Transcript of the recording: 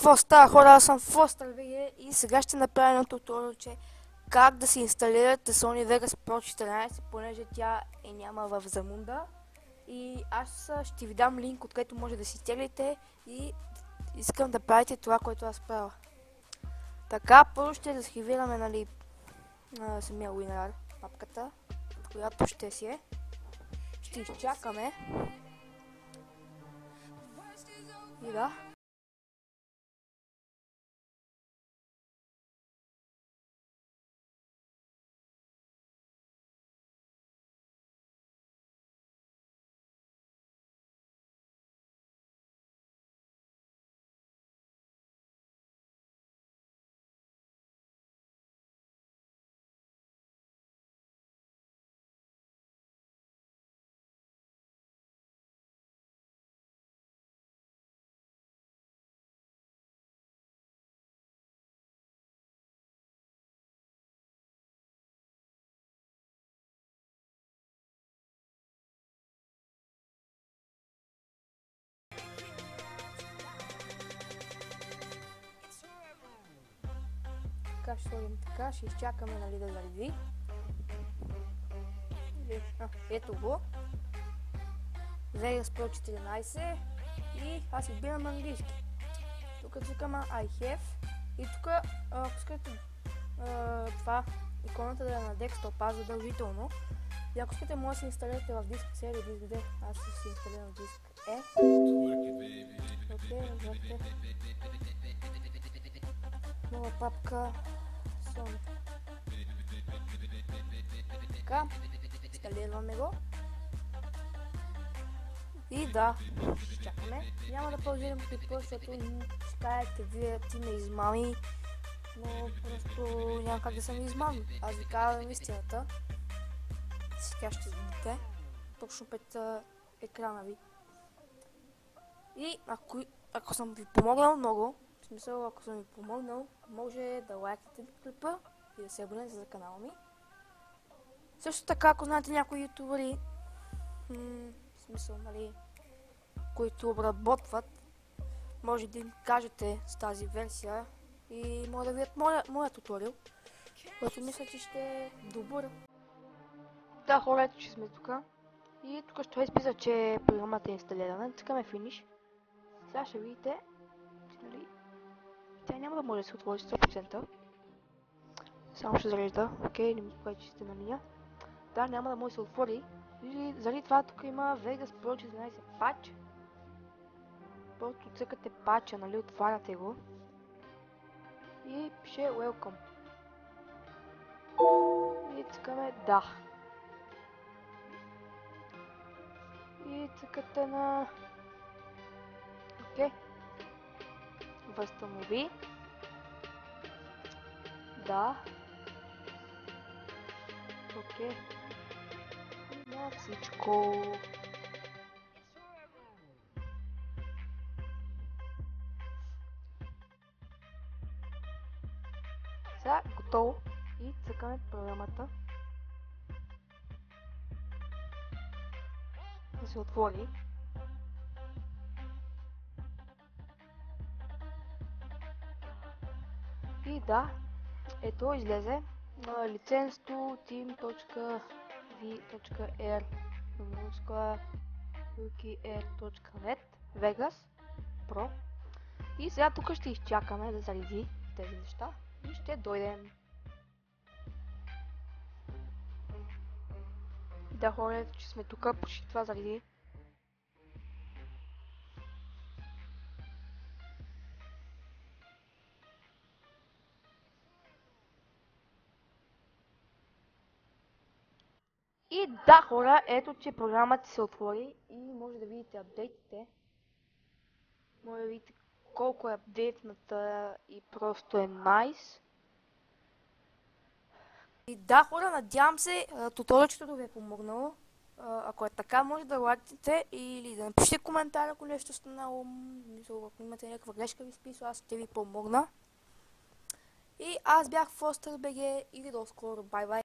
Какво става, хора? Аз съм FosterVG и сега ще направя едно туториалче как да си инсталирате Sony Vegas Pro 14, понеже тя няма в Замунда. И аз ще ви дам линк, откъдето може да си изтеглите и искам да правите това, което аз правя. Така, първо ще разхивираме, нали, самия WinRAR папката, която ще си е. Ще изчакаме. И да. Така ще сложим така, ще изчакаме, нали, да зареди. Ето го. Vegas Pro 14 и аз избирам английски. Тук цъкам I have и тук, ако искате това иконата да е на десктопа задължително. И ако искате, може да си инсталирате в диск C или диск D. Аз ще си инсталирам в диск E. Окей, разбрахте. Нова папка Sony. Така, инсталираме го. И да, ще чакаме. Няма да паузирам клипа, защото ще кажете вие, ти ме измами, но просто няма как да съм измами. Аз ви казвам истината. Сега ще видите точно пред екрана ви. И ако съм ви помогнал много, в смисъл, ако съм ви помогнал, може да лайкнете клипа и да се абонирате за канала ми. Също така, ако знаете някои ютубъри, в смисъл, нали, които обработват, може да им кажете с тази версия и може да видят моя туториал, който мисля, че ще е добър. Да, хора, ето, че сме тук. И тук ще изписа, че програмата е инсталирана. Цъкаме Finish. Сега ще видите, че, нали, тя няма да може да се отвори 100%. Само ще зарежда. Окей, не ми покажа, че сте на линия. Да, няма да може да се отвори. И заради това тук има Vegas Pro 14 патч. Просто цъкате патча, нали, отваряте го. И пише Welcome. И цъкаме да. И цъкате на... Окей. Възстанови. Да. Окей. На всичко. Сега готово. И цъкаме програмата. Да се отвори. И да, ето излезе лиценз to team.v.r ukr.net Vegas Pro. И сега тук ще изчакаме да зареди тези неща и ще дойдем. Да, хора, че сме тук, почти това зареди. И да, хора, ето, че програмата се отвори и може да видите апдейтите. Може да видите колко е апдейтната и просто е nice. И да, хора, надявам се туториалчето да ви е помогнало. Ако е така, може да лайкнете или да напишете коментар, ако нещо станало. Ако имате някаква грешка в изписва, аз ще ви помогна. И аз бях FosterVG и до скоро. Бай-бай!